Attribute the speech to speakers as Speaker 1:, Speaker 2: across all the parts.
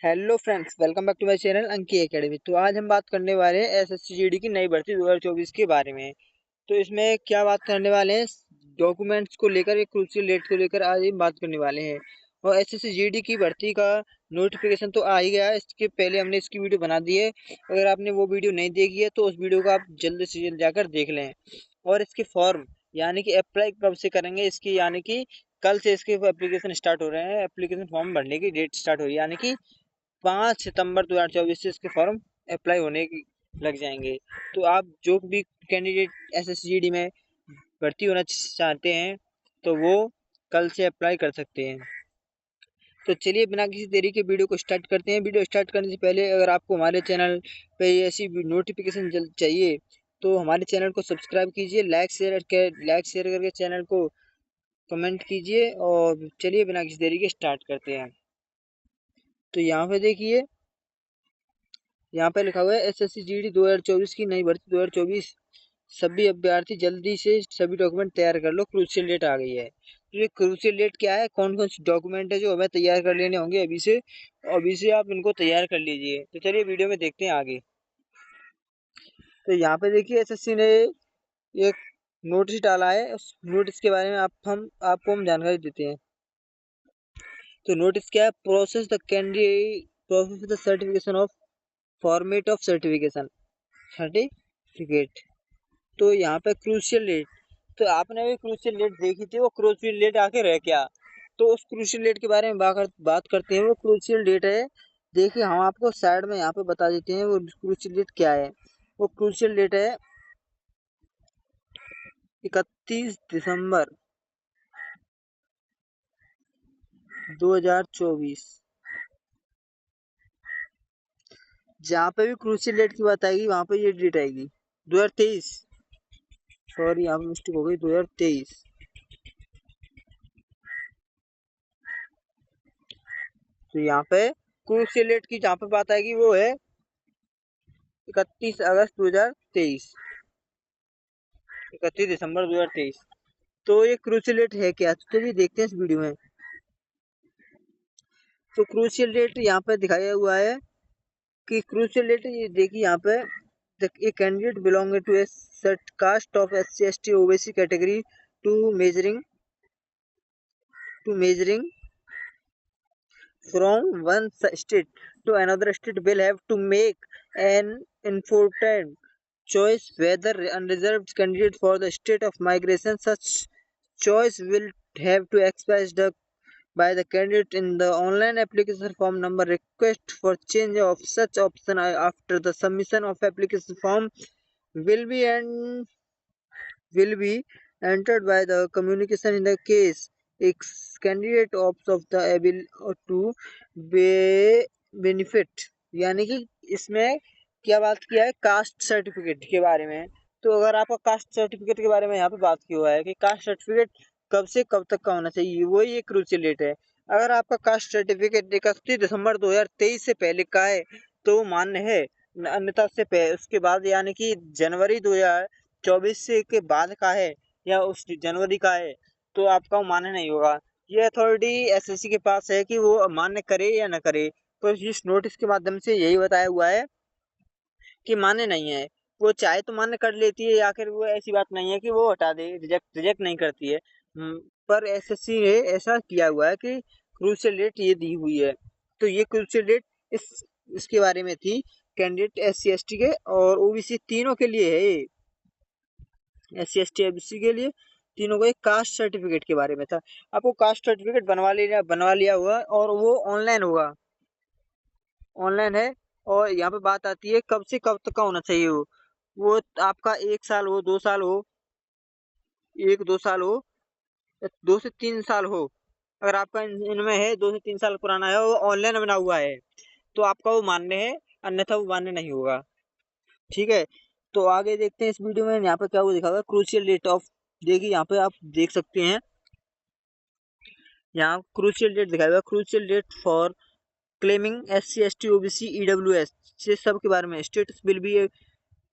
Speaker 1: Hello friends, welcome back to my channel Anki academy. तो आज हम बात करने वाले हैं एसएससी जीडी की नई भर्ती 2024 के बारे में। तो इसमें क्या बात करने वाले हैं, डॉक्यूमेंट्स को लेकर, एक क्रूशियल डेट को लेकर आज हम बात करने वाले हैं। और एसएससी जीडी की भर्ती का नोटिफिकेशन तो आ ही गया है। इसके पहले हमने इसकी वीडियो बना दी है। अगर आपने वो वीडियो नहीं देखी है तो उस वीडियो को आप जल्द से जल्द जाकर देख लें। और इसके फॉर्म यानी कि अप्लाई कब से करेंगे इसकी, यानी कि कल से इसके एप्लीकेशन स्टार्ट हो रहे हैं। एप्लीकेशन फॉर्म भरने की डेट स्टार्ट हो रही है, यानी कि 5 सितंबर 2024 से इसके फॉर्म अप्लाई होने लग जाएंगे। तो आप जो भी कैंडिडेट एसएसजीडी में भर्ती होना चाहते हैं तो वो कल से अप्लाई कर सकते हैं। तो चलिए बिना किसी देरी के वीडियो को स्टार्ट करते हैं। वीडियो स्टार्ट करने से पहले अगर आपको हमारे चैनल पे ऐसी नोटिफिकेशन जल्द चाहिए तो हमारे चैनल को सब्सक्राइब कीजिए, लाइक शेयर करके चैनल को कमेंट कीजिए। और चलिए बिना किसी देरी के स्टार्ट करते हैं। तो यहाँ पे देखिए, यहाँ पे लिखा हुआ है एसएससी जीडी 2024 की नई भर्ती 2024। सभी अभ्यर्थी जल्दी से सभी डॉक्यूमेंट तैयार कर लो, क्रूशियल डेट आ गई है। तो ये क्रूशियल डेट क्या है, कौन कौन से डॉक्यूमेंट है जो हमें तैयार कर लेने होंगे अभी से आप इनको तैयार कर लीजिए। तो चलिए वीडियो में देखते हैं आगे। तो यहाँ पे देखिए, एसएससी ने एक नोटिस डाला है। उस नोटिस के बारे में आपको हम जानकारी देते हैं। तो नोटिस क्या है, process the certification of format of certificate. तो यहाँ पे क्रूशियल डेट, तो आपने भी क्रूशियल डेट देखी थी, वो क्रूशियल डेट आके रह क्या। तो उस क्रूशियल डेट के बारे में बात करते हैं। वो क्रूशियल डेट है, देखिए हम आपको साइड में यहाँ पे बता देते हैं वो क्रूशियल डेट क्या है। वो क्रूशियल डेट है 31 दिसंबर 2024। जहाँ पे भी क्रूशियल डेट की बात आएगी वहां पे ये डेट आएगी 2023। सॉरी, यहाँ पे मिस्टेक हो गई, 2023। तो यहाँ पे क्रूशियल डेट की जहाँ पे बात आएगी वो है 31 अगस्त 2023, 31 दिसंबर 2023। तो ये क्रूशियल डेट है क्या, तो चलिए देखते हैं इस वीडियो में। तो क्रूशियल डेट यहाँ पे दिखाया हुआ है कि क्रूशियल डेट, ये देखिए यहाँ पे, a candidate belonging to a certain caste of SC ST OBC category to measuring from one state to another state will have to make an important choice whether unreserved candidate for the state of migration. Such choice will have to expressed by the candidate in the online application form number. Request for change of such option after the submission of application form will be and will be entered by the communication. In the case a candidate opts of the able to benefit, यानी कि इसमें क्या बात किया है, caste certificate के बारे में। तो अगर आपका कास्ट सर्टिफिकेट के बारे में यहाँ पे बात की हुआ है कि कास्ट सर्टिफिकेट कब से कब तक का होना चाहिए, वही एक क्रूशियल डेट है। अगर आपका कास्ट सर्टिफिकेट 31 दिसंबर 2023 से पहले का है तो वो मान्य है, अन्यथा उसके बाद यानी कि जनवरी 2024 से के बाद का है या उस जनवरी का है तो आपका वो मान्य नहीं होगा। ये अथॉरिटी एसएससी के पास है कि वो मान्य करे या न करे। तो इस नोटिस के माध्यम से यही बताया हुआ है कि मान्य नहीं है। वो चाहे तो मान्य कर लेती है, या फिर वो ऐसी बात नहीं है कि वो हटा दे, रिजेक्ट नहीं करती है। पर एसएससी ने ऐसा किया हुआ है कि क्रूशियल डेट ये दी हुई है। तो ये क्रूशियल डेट इसके बारे में थी, कैंडिडेट SC ST के और OBC तीनों के लिए है। SC ST OBC के लिए तीनों को एक कास्ट सर्टिफिकेट के बारे में था। आपको कास्ट सर्टिफिकेट बनवा लिया हुआ और वो ऑनलाइन है। और यहाँ पे बात आती है कब से कब तक का होना चाहिए। वो आपका 1 साल हो, 2 साल हो, 1-2 साल हो, 2 से 3 साल हो। अगर आपका इनमें है 2 से 3 साल पुराना है, वो ऑनलाइन बना हुआ है तो आपका वो मान्य है, अन्यथा वो मान्य नहीं होगा। ठीक है, तो आगे देखते हैं इस वीडियो में। यहाँ पे क्या वो दिखा हुआ है, क्रूशियल डेट ऑफ, देखिए यहाँ पे आप देख सकते हैं, यहाँ क्रूशियल डेट दिखाया हुआ है, crucial date for claiming SC ST OBC EWS, ये सब के बारे में। Status will be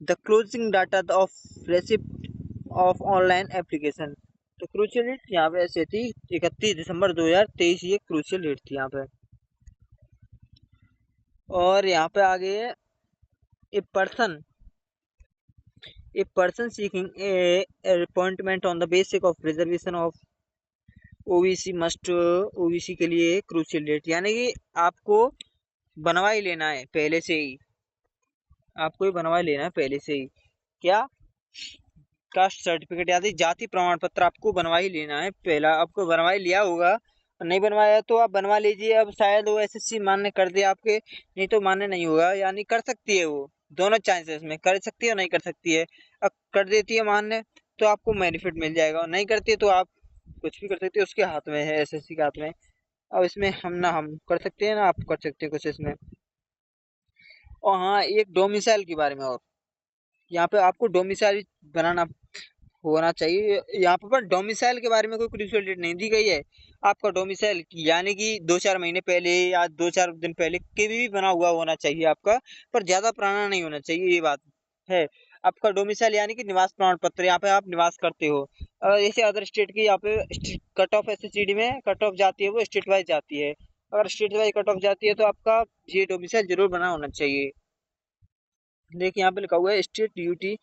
Speaker 1: the closing data of receipt of online application. तो क्रूशियल डेट यहाँ पे ऐसे थी, 31 दिसंबर 2023 ये क्रूशियल डेट थी यहाँ पे। और यहाँ पे आगे a person seeking A appointment on the basis of reservation of OBC must OBC के लिए क्रूशियल डेट, यानी कि आपको बनवा ही लेना है पहले से ही, आपको ही बनवा लेना है पहले से ही। क्या? कास्ट सर्टिफिकेट यानी जाति प्रमाण पत्र आपको बनवा ही लेना है पहला, आपको बनवा ही लिया होगा, और नहीं बनवाया तो आप बनवा लीजिए। अब शायद वो एसएससी मान्य कर दे आपके, नहीं तो मान्य नहीं होगा, यानी कर सकती है वो, दोनों चांसेस में कर सकती है और नहीं कर सकती है। अब कर देती है मान्य तो आपको बेनिफिट मिल जाएगा, और नहीं करती है तो आप कुछ भी कर सकते हैं, उसके हाथ में है, एसएससी के हाथ में। अब इसमें हम कर सकते हैं ना आप कर सकते हैं कुछ इसमें। और हाँ, एक डोमिसाइल के बारे में, और यहाँ पे आपको डोमिसाइल बनाना होना चाहिए। यहाँ पर डोमिसाइल के बारे में कोई क्रूशियल डेट नहीं दी गई है। आपका डोमिसाइल यानी कि 2-4 महीने पहले या 2-4 दिन पहले के भी बना हुआ होना चाहिए आपका, पर ज्यादा पुराना नहीं होना चाहिए, ये बात है। आपका डोमिसाइल यानी कि निवास प्रमाण पत्र, यहाँ पे आप निवास करते हो। जैसे अदर स्टेट की यहाँ पे कट ऑफ एसएससीडी में कट ऑफ जाती है, वो स्टेट वाइज जाती है। अगर स्टेट वाइज कट ऑफ जाती है तो आपका ये डोमिसाइल जरूर बना होना चाहिए। देखिए यहाँ पे लिखा हुआ है state duty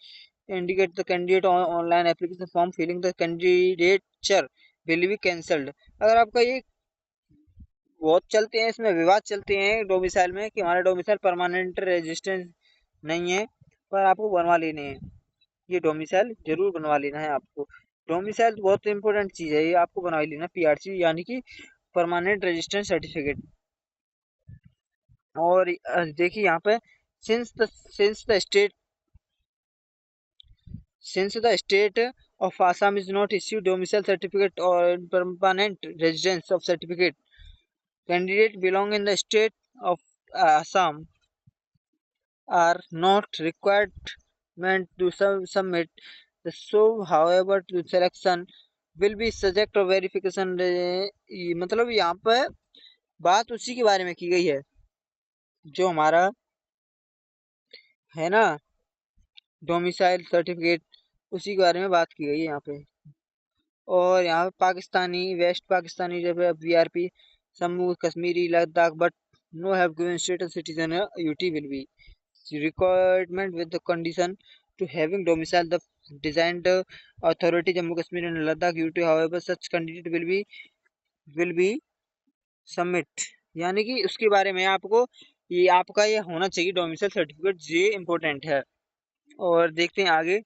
Speaker 1: indicate the candidate online application form filling the candidature will be cancelled. अगर आपका ये बहुत चलते हैं, इसमें विवाद चलते हैं डोमिसाइल में कि हमारा डोमिसाइल परमानेंट रेजिस्टेंस नहीं है, पर आपको बनवा लेने हैं। ये डोमिसाइल जरूर बनवा लेना है आपको। डोमिसाइल बहुत इंपॉर्टेंट चीज है, ये आपको बनवा ही लेना, पीआरसी यानी कि परमानेंट रेजिस्टेंस सर्टिफिकेट। और देखिए यहाँ पे since the sins the state Since the state of Assam is not issued domicile certificate or permanent residence of certificate, candidates belong in the state of Assam are not required to submit the show. However, to selection will be subject of verification। मतलब यहाँ पे बात उसी के बारे में की गई है जो हमारा है ना डोमिसाइल सर्टिफिकेट, उसी के बारे में बात की गई है यहाँ पे। और यहाँ पे पाकिस्तानी वेस्ट पाकिस्तानी जब VRP Jammu Kashmiri Ladakh but no have given status citizen UT will be requirement with the condition to having domicile the designed authority Jammu Kashmir and Ladakh UT, however such candidate will be submit, यानी कि उसके बारे में आपको ये आपका ये होना चाहिए डोमिसाइल सर्टिफिकेट, ये इम्पोर्टेंट है। और देखते हैं आगे।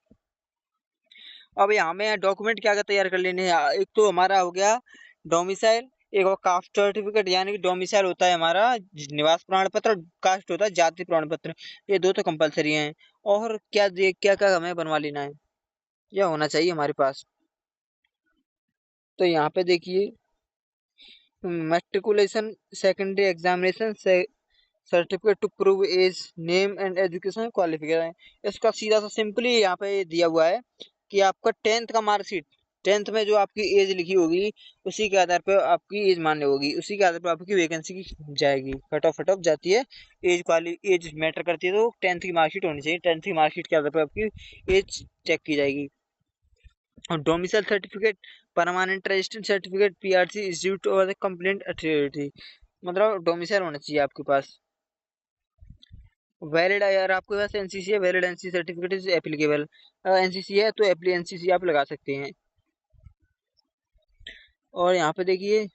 Speaker 1: अब यहाँ में डॉक्यूमेंट क्या क्या तैयार कर लेने हैं, एक तो हमारा हो गया डोमिसाइल, एक और कास्ट सर्टिफिकेट, यानी कि डोमिसाइल होता है हमारा निवास प्रमाण पत्र, कास्ट होता है जाति प्रमाण पत्र, ये दो तो कंपलसरी हैं। और क्या क्या क्या हमें बनवा लेना है, यह होना चाहिए हमारे पास। तो यहाँ पे देखिए matriculation secondary examination certificate to prove age name and education qualification, इसका सीधा सा सिंपली यहाँ पे दिया हुआ है कि आपका 10th का मार्कशीट, 10th में जो आपकी एज लिखी होगी उसी के आधार पर आपकी एज मान्य होगी, उसी के आधार पर आपकी वैकेंसी की जाएगी, कट ऑफ जाती है। एज मैटर करती है, तो 10th की मार्कशीट होनी चाहिए, 10th की मार्कशीट के आधार पर आपकी एज चेक की जाएगी। और domicile certificate permanent resident certificate PRC issued और कंप्लेंट अथॉरिटी, मतलब डोमिसाइल होना चाहिए आपके पास वैलिड। अगर आपके पास एनसीसी है, valid NCC certificate is applicable, NCC है तो एनसीसी आप लगा सकते हैं। और यहाँ पे देखिए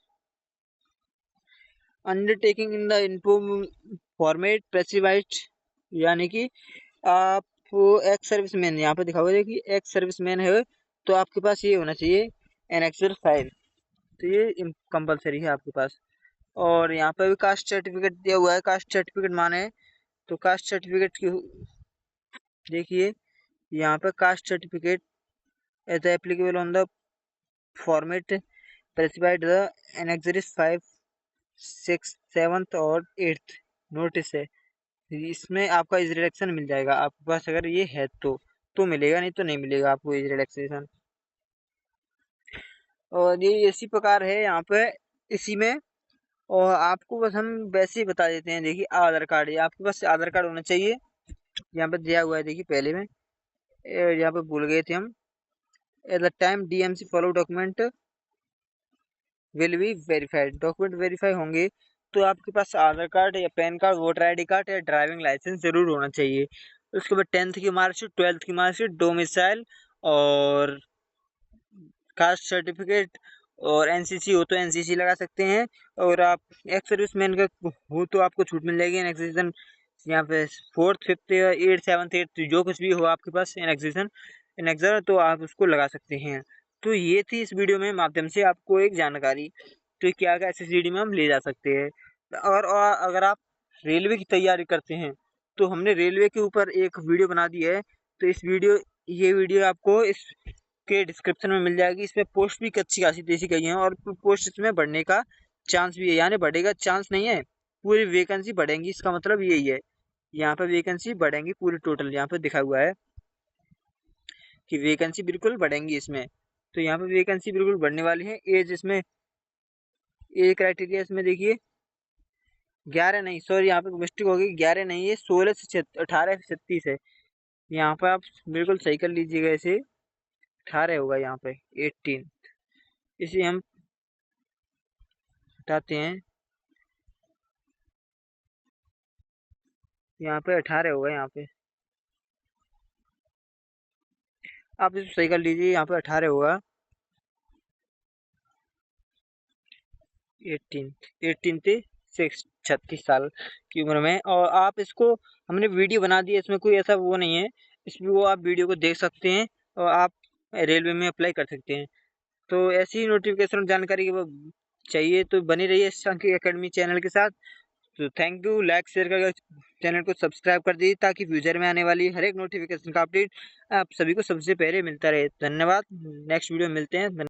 Speaker 1: undertaking in the info format specified, यानी कि आप एक्स सर्विसमैन, यहाँ पे दिखा हुआ है कि एक्स सर्विसमैन है तो आपके पास ये होना चाहिए एनेक्सर 5, तो ये कंपलसरी है आपके पास। और यहाँ पे भी कास्ट सर्टिफिकेट दिया हुआ है, कास्ट सर्टिफिकेट माने तो कास्ट सर्टिफिकेट की देखिए यहाँ पे caste certificate as applicable on the format specified the annexure 5, 6, 7 और 8 नोटिस है। इसमें आपका एज रिडक्शन मिल जाएगा आपके पास, अगर ये है तो मिलेगा, नहीं तो नहीं मिलेगा आपको एज रिडक्सेशन। और ये इसी प्रकार है यहाँ पे इसी में। और आपको बस हम वैसे ही बता देते हैं, देखिए आधार कार्ड, ये आपके पास आधार कार्ड होना चाहिए, यहाँ पे दिया हुआ है देखिए पहले में, यहाँ पे भूल गए थे हम। At the time DMC follow document will be verified, document verify होंगे तो आपके पास आधार कार्ड या pan card, voter ID card या ड्राइविंग लाइसेंस ज़रूर होना चाहिए। उसके बाद 10th की मार्कशीट, 12th की मार्कशीट, डोमिसाइल और कास्ट सर्टिफिकेट, और एनसीसी हो तो एनसीसी लगा सकते हैं। और आप एक्स सर्विसमैन का हो तो आपको छूट मिल जाएगी एनेक्सेशन यहाँ पे 4th 5th 8th 7th 8th जो कुछ भी हो आपके पास एनेक्सेशन एनेक्सर, तो आप उसको लगा सकते हैं। तो ये थी इस वीडियो में माध्यम से आपको एक जानकारी, तो क्या क्या SSGD में हम ले जा सकते हैं। और अगर आप रेलवे की तैयारी करते हैं तो हमने रेलवे के ऊपर एक वीडियो बना दी है, तो ये वीडियो आपको इस के डिस्क्रिप्शन में मिल जाएगी। इसमें पोस्ट भी अच्छी खासी देसी गई हैं और पोस्ट इसमें बढ़ने का चांस भी है, यानी बढ़ेगा चांस नहीं है, पूरी वैकेंसी बढ़ेंगी, इसका मतलब यही है। यहाँ पे वैकेंसी बढ़ेंगी पूरी टोटल, यहाँ पे दिखा हुआ है कि वैकेंसी बिल्कुल बढ़ेंगी इसमें। तो यहाँ पे वैकेंसी बिल्कुल बढ़ने वाली है। एज इसमें ए क्राइटेरिया इसमें देखिए 11 नहीं, सॉरी यहाँ पे मिस्टेक हो गई, 11 नहीं है, 16 से 18 से 36 है। यहाँ पे आप बिल्कुल सही कर लीजिएगा, इसे 18 होगा यहाँ पे 18। इसे हम हटाते हैं, यहाँ पे 18 होगा, यहाँ पे आप इसे सही कर लीजिए, यहाँ पे 18 होगा 18 से 36 साल की उम्र में। और आप इसको हमने वीडियो बना दी है, इसमें कोई ऐसा वो नहीं है, इसमें वो आप वीडियो को देख सकते हैं और आप रेलवे में अप्लाई कर सकते हैं। तो ऐसी ही नोटिफिकेशन जानकारी चाहिए तो बनी रहिए सांख्यिकी एकेडमी चैनल के साथ। तो थैंक यू, लाइक शेयर करके चैनल को सब्सक्राइब कर दीजिए ताकि फ्यूचर में आने वाली हर एक नोटिफिकेशन का अपडेट आप सभी को सबसे पहले मिलता रहे। धन्यवाद, नेक्स्ट वीडियो में मिलते हैं।